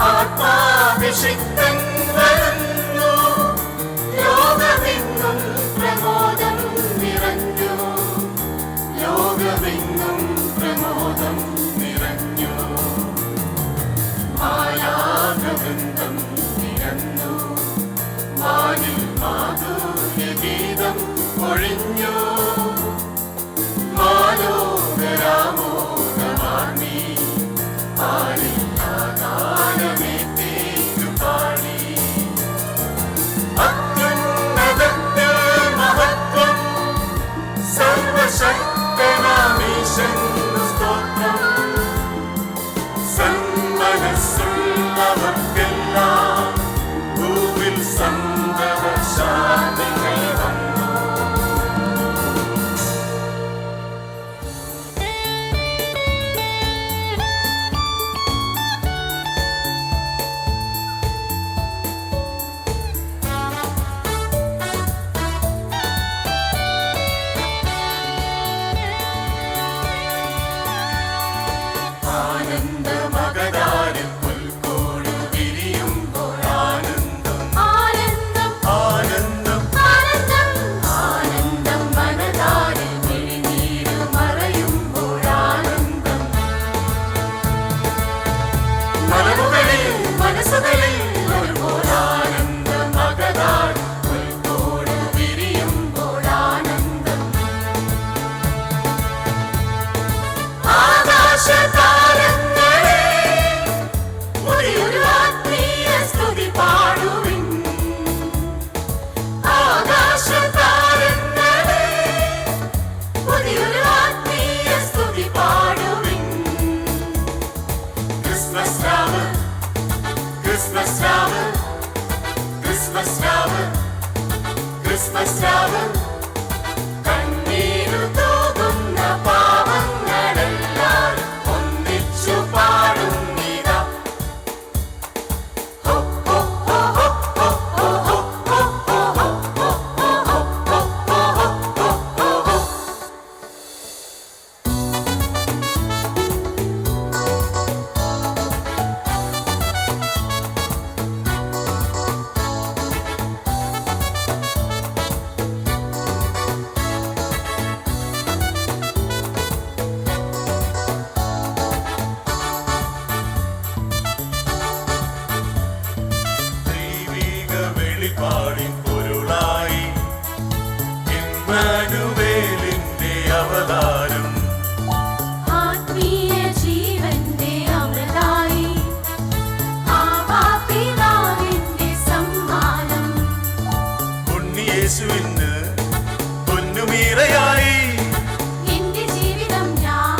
ആത്മാഭിഷിക്തൻ വരുന്നു, ലോകമെങ്ങും പ്രമോദം നിറഞ്ഞു, ലോകമെങ്ങും പ്രമോദം നിറഞ്ഞു. മായാവൃന്ദം നിറഞ്ഞു, വാനിൽ മാധുര്യഗീതം ഒഴിഞ്ഞു. മാലോകരാമോദമാർന്നീ പാടിൽ ആകാരമേറ്റേറ്റു പാടി. അത്യുന്നതത്തിൽ മഹത്വം, സർവശക്തനാമീശന്നു സ്തോത്രം. സന്മനസ്സുള്ളവർക്കെല്ലാം ഭൂവിൽ സന്തോഷാദികൾ വന്നു. ആനന്ദമകതാരിൽ പുൽക്കൂട് വിരിയുമ്പോൾ ആനന്ദം, ആനന്ദം, ആനന്ദം, ആനന്ദം, ആനന്ദം. മനതാരിൽ മിഴിനീര് മറയുമ്പോൾ ആനന്ദം. മനമുകളിൽ മനസ്സുകളിൽ ഒരുപോലെ ആനന്ദമകതാരിൽ പുൽക്കൂട് വിരിയുമ്പോൾ ആനന്ദം. ആകാശതാരങ്ങളെ പുതിയൊരു ആത്മീയ സ്തുതി പാടുവിൻ. ആകാശതാരങ്ങളെ പുതിയൊരു ആത്മീയ സ്തുതി പാടുവിൻ. ക്രിസ്മസ് രാവ്, ക്രിസ്മസ് രാവ്, ക്രിസ്മസ് രാവ്, ക്രിസ്മസ് രാവ്. കണ്ണീരു തൂകുന്ന പാവങ്ങളെല്ലാരും ഒന്നിച്ചു പാടുന്നിതാ. ഹോ ഹോ ഹോ ഹോ ഹോ ഹോ ഹോ ഹോ ഹോ ഹോ ഹോ ഹോ ഹോ ഹോ. ദൈവിക വെളിപാടിൻ പൊരുളായി ഇമ്മാനുവേലിന്റെ അവതാരം. ആത്മീയ ജീവന്റെ അമൃതായി ആവാപിതാവിന്റെ സമ്മാനം. ഉണ്ണിയേശുവിന് പൊന്നുമീറയായി എന്റെ ജീവിതം ഞാൻ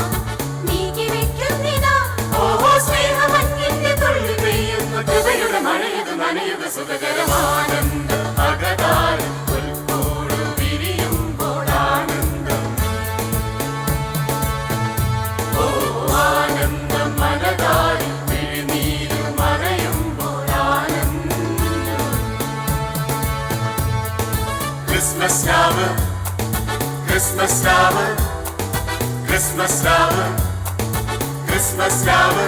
നീക്കിവെക്കുന്നിതാ. ഓഹോ സ്നേഹമഞ്ഞിന്റെ തുള്ളി പെയ്യുന്നു, കൃപയുടെ മഴയത് നനയുക സുഖകരമാനന്ദ അകതാരിൽ പുൽക്കൂട് വിരിയുമ്പോൾ ആനന്ദം. ഓ ആനന്ദം, മനതാരിൽ മിഴിനീര് മറയുമ്പോൾ ആനന്ദം. ക്രിസ്മസ് രാവ്, ക്രിസ്മസ് രാവ്, ക്രിസ്മസ് രാവ്, ക്രിസ്മസ് രാവ്.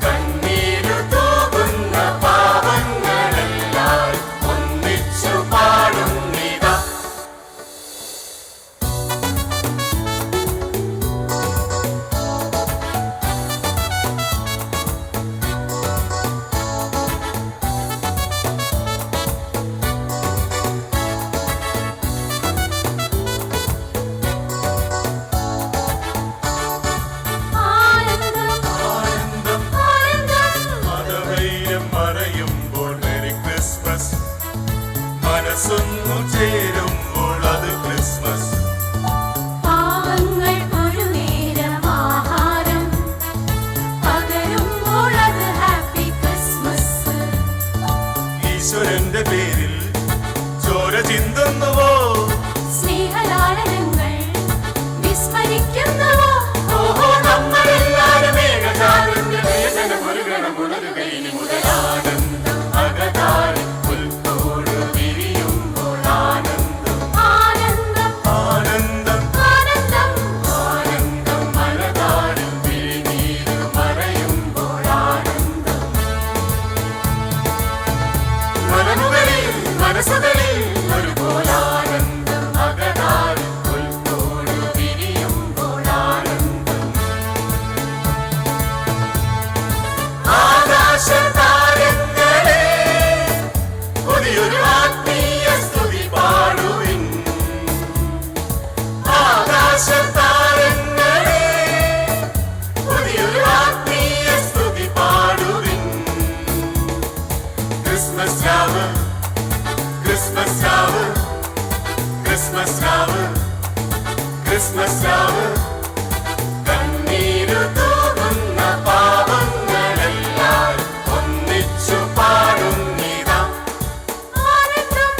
കണ്ണീരു തൂകുന്ന പാവങ്ങളെല്ലാരും ഒന്നിച്ചു പാടുന്നിതാ. ആനന്ദം, ആനന്ദം, ആനന്ദം. മതവൈര്യം മറയുമ്പോൾ മെരി ക്രിസ്മസ്. മനസ്സൊന്നു ചേരുമ്പോൾ അത് ക്രിസ്മസ്. പാവങ്ങൾ ഒരു നേരം ആഹാരം പകരുമ്പോൾ അത് ഹാപ്പി ക്രിസ്മസ്. ഈശ്വരന്റെ പേരിൽ ചോര ചിന്തുന്നുവോ? സ്നേഹലാളനങ്ങൾ വിസ്മരിക്കുന്നുവോ? ഓഹോ നമ്മളെല്ലാരും ഏകജാതന്റെ വേദനം ഒരു ഗണം ഉണരുക ഇനി മുതൽ. ആനന്ദം, അകതാരിൽ പുൽക്കൂട് വിരിയുമ്പോൾ ആനന്ദം, ആനന്ദം, ആനന്ദം, ആനന്ദം. ആനന്ദം. മനതാരിൽ മിഴിനീര് മറയുമ്പോൾ ആനന്ദം. ക്രിസ്മസ് രാവ് ക്രിസ്മസ് രാവ് കണ്ണീരു തൂകുന്ന പാവങ്ങളെല്ലാം ഒന്നിച്ചു പാടുന്നിതാ ആനന്ദം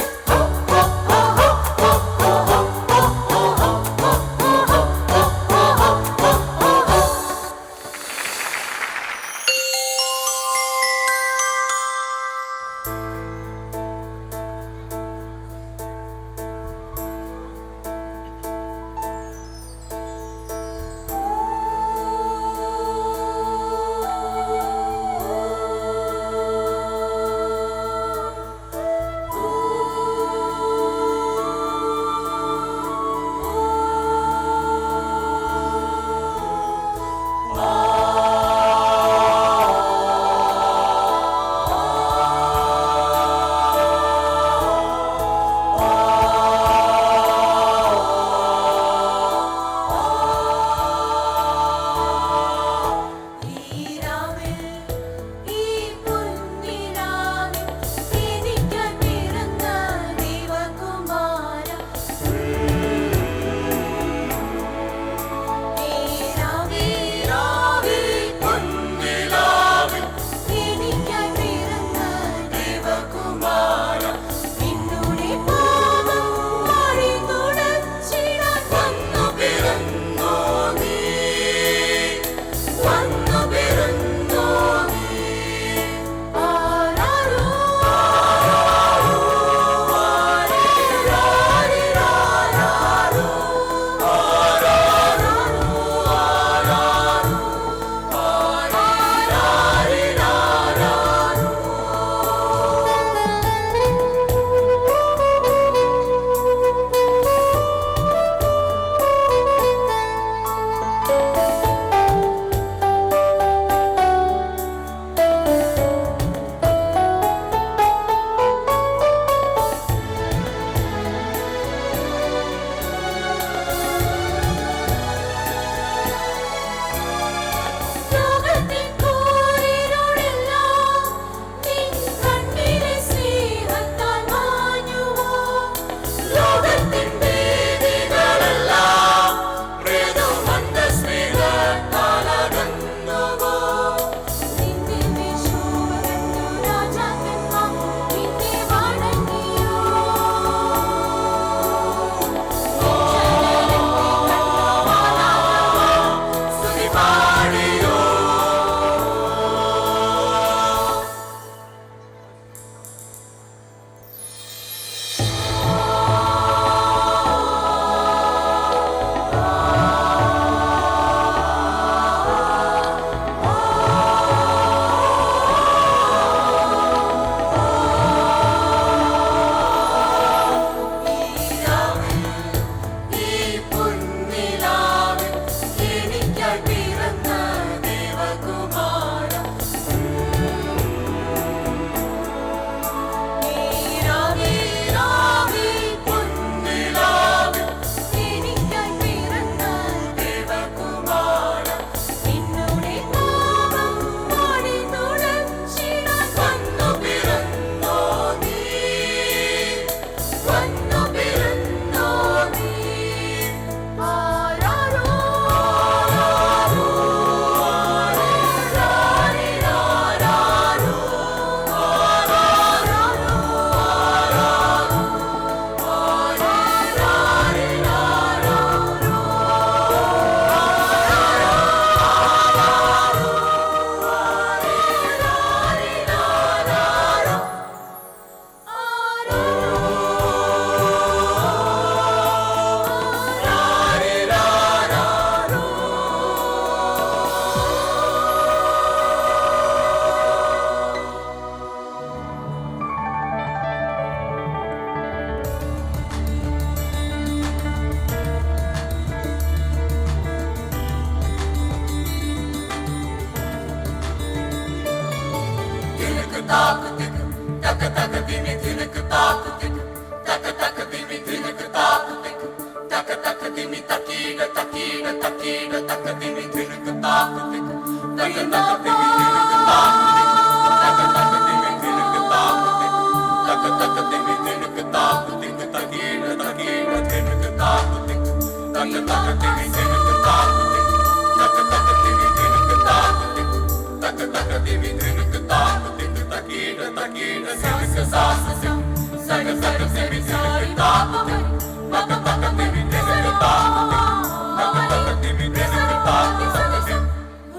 Taka taka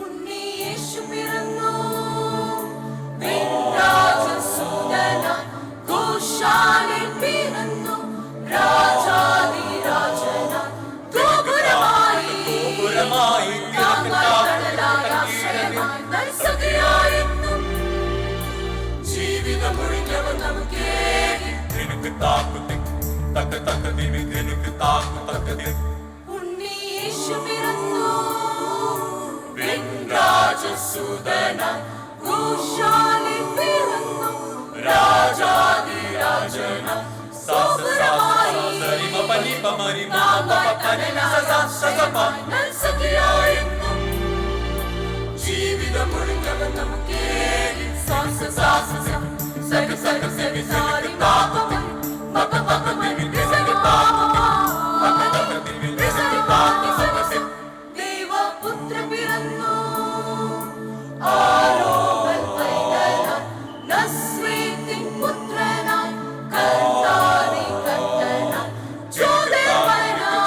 ഉണ്ണിയേശു പിറന്നു വിരാജസുതനായി ഗോശാലയിൽ പിറന്നു രാജാധിരാജനായി ഗോപുരമായി ആശ്രയമായി നൽസഖിയായെന്നും ജീവിതമൊഴിഞ്ഞവൻ നമുക്കേകി ഉണ്ണിയേശു പിറന്നു വിരാജസുതനായി ഗോശാലയിൽ പിറന്നു രാജാധിരാജനായി ഗോപുരമായി നൽസഖിയായെന്നും ജീവിതമൊഴിഞ്ഞവൻ നമുക്കേകി ദൈവപുത്ര പിറന്നു ആരോമൽ പൈതലായി നസ്രീത്തിൻ പുത്രനായി കർത്താവി കർത്തനായി ജ്യോതിർമയനായി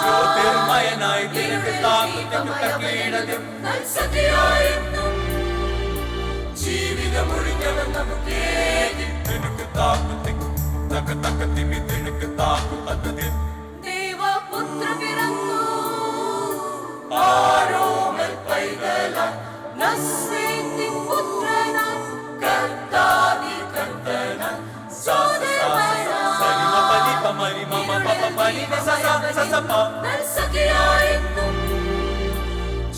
നൽസഖിയായെന്നും ജീവിതമൊഴിഞ്ഞവൻ നമുക്കേകി ദൈവപുത്ര പിറന്നു ആരോമൽ പൈതലായി നസ്രീത്തിൻ പുത്രനായി കർത്താവി കർത്തനായി നൽസഖിയായെന്നും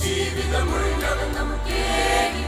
ജീവിതമൊഴിഞ്ഞവൻ നമുക്കേകി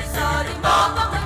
Sorry,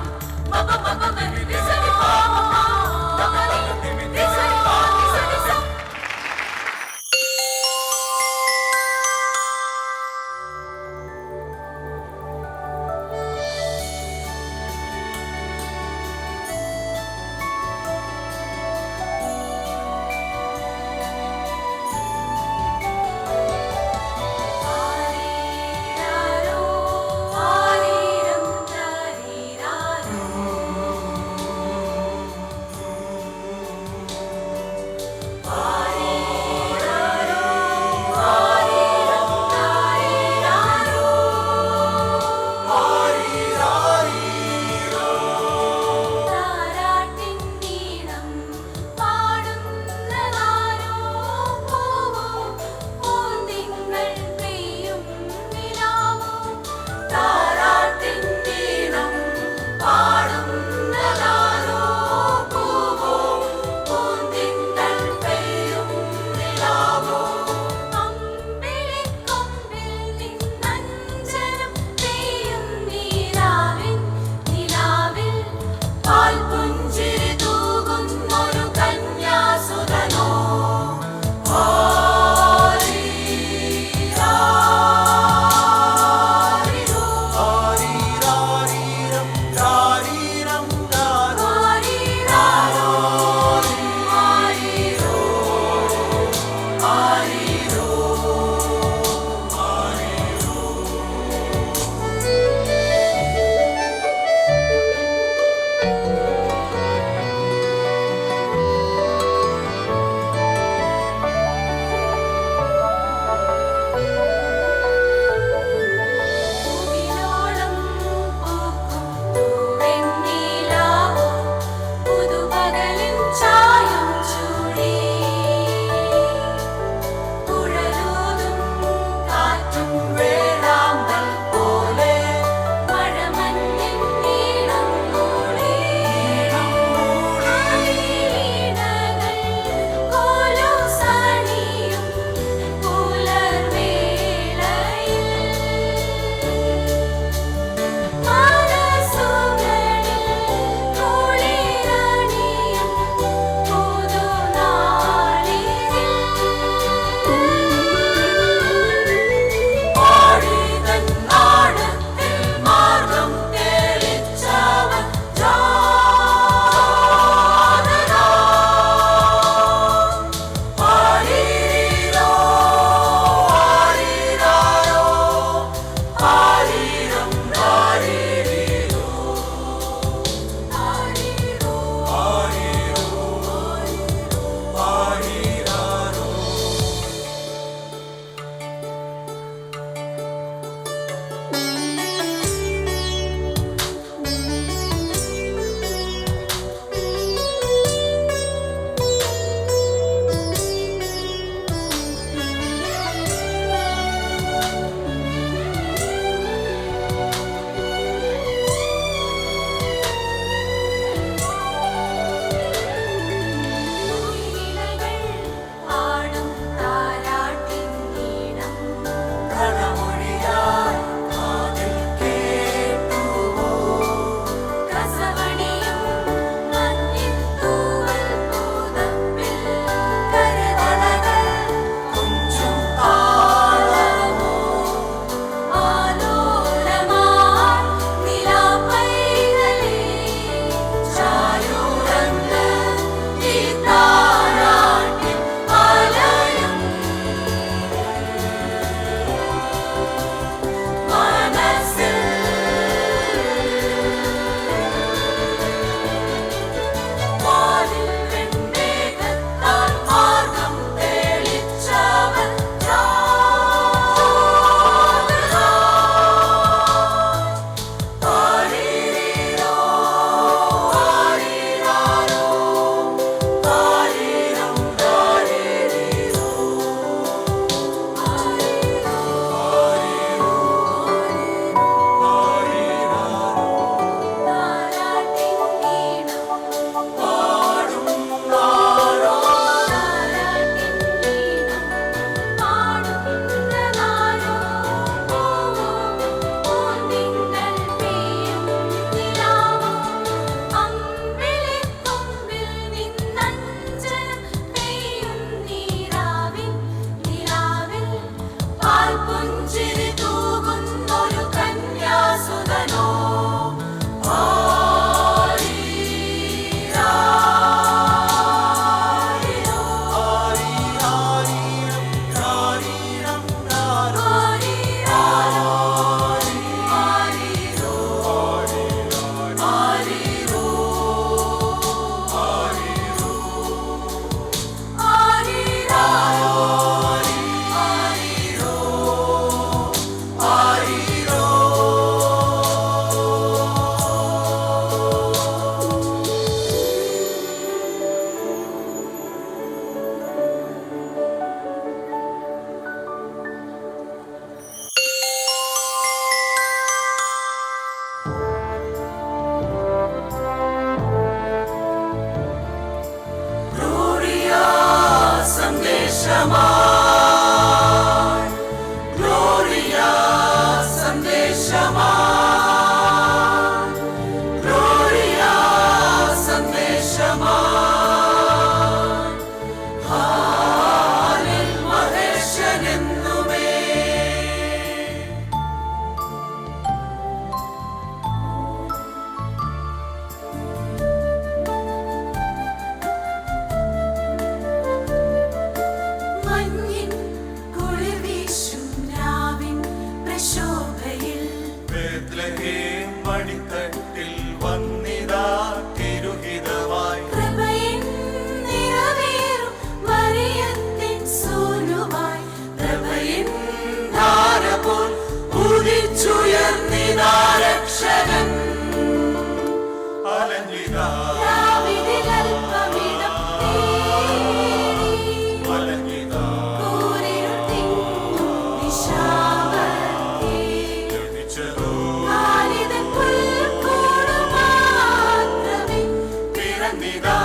പിറന്നിതാ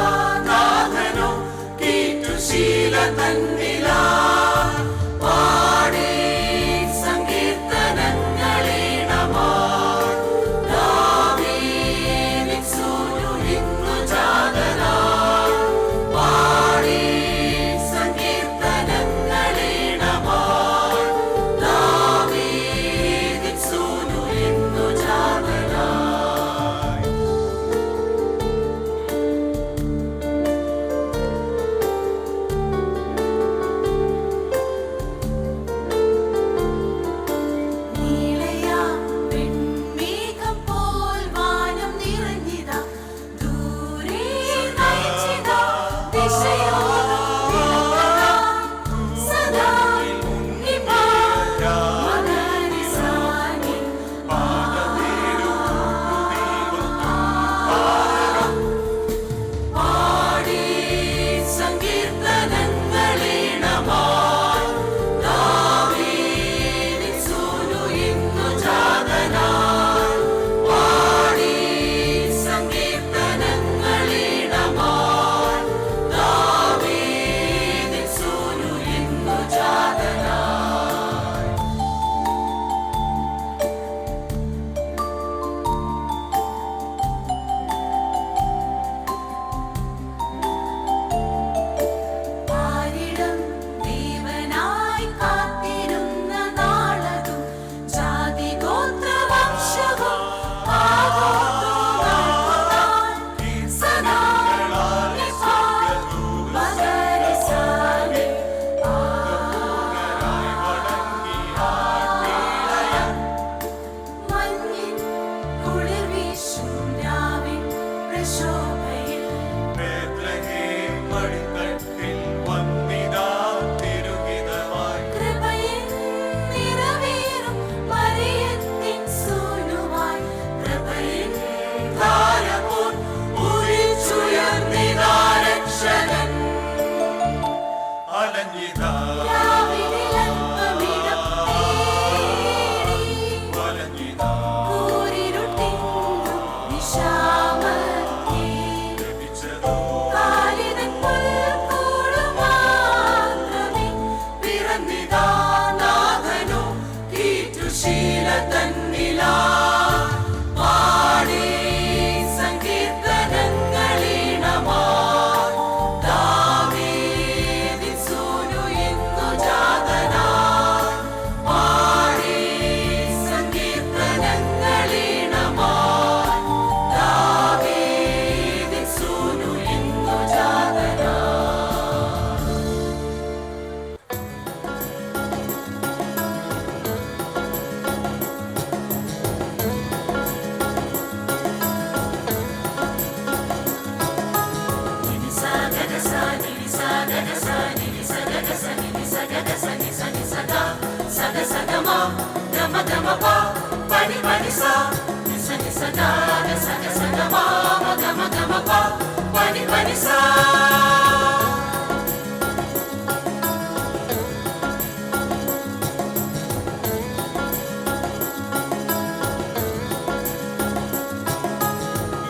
നാഥനോ കീറ്റുശീല തന്നിലാ പാടി സങ്കീർത്തനങ്ങളീണമാർ ദാവീദിൻ സൂനു ഇന്നു ജാതനായി പാടി സങ്കീർത്തനങ്ങളീണമാർ ദാവീദിൻ സൂനു ഇന്നു ജാതനായി നീളയാ വെൺമേഘം പോൽ വാനം നിറഞ്ഞിതാ ദൂരെ നയിച്ചിതാ ദിശയോളം വിളക്കതായി സദാ ഉണ്ണിപ്പാ മകനിസാനി പാടി സങ്കീർത്തനങ്ങളീണമാർ ദാവീദിൻ സൂനു ഇന്നു ജാതനായി പാടി സങ്കീർത്തനങ്ങളീണമാർ ദാവീദിൻ സൂനു ഇന്നു ജാതനായി പാരിടം ദേവനായി കാത്തിരുന്ന നാളതും ജാതി ഗോത്രവംശവും പാതോർത്തുനാൾക്കുതാൻ സദാ ഉണ്ണിപ്പാ മകനിസാനി മഞ്ഞിൻ കുളിർ വീശും രാവിൻ പ്രശോഭയിൽ ബേത്ലഹേം മടിത്തട്ടിൽ വന്നിതാ തിരുഹിതമായി കൃപയിൻ നിറവേറും മറിയത്തിൻ സൂനുവായി പ്രഭയിൻ ധാരപോൽ ഉദിച്ചുയർന്നിതാ രക്ഷകൻ അലഞ്ഞിതാ രാവിലെയൽപ്പമിടം തേടി വലഞ്ഞിതാ കൂരിരുട്ടിന്നു നിശാമധ്യേ ലഭിച്ചതോ കാലിതൻ പുൽക്കൂടു മാത്രമേ പിറന്നിതാ നാഥനോ കീറ്റുശീല തന്നിലാ പാടി സങ്കീർത്തനങ്ങളീണമാർ ദാവീദിൻ സൂനു ഇന്നു ജാതനായി പാടി സങ്കീർത്തനങ്ങളീണമാർ ദാവീദിൻ സൂനു ഇന്നു ജാതനായി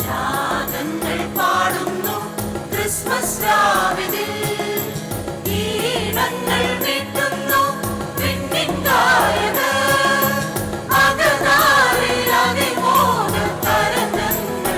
രാഗങ്ങൾ പാടുന്നു ക്രിസ്മസ് രാവിതിൽ ഈണങ്ങൾ മീട്ടുന്നു വിണ്ണിൻ ഗായകർ അകതാരിൽ അതിമോദ തരംഗങ്ങൾ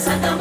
സദം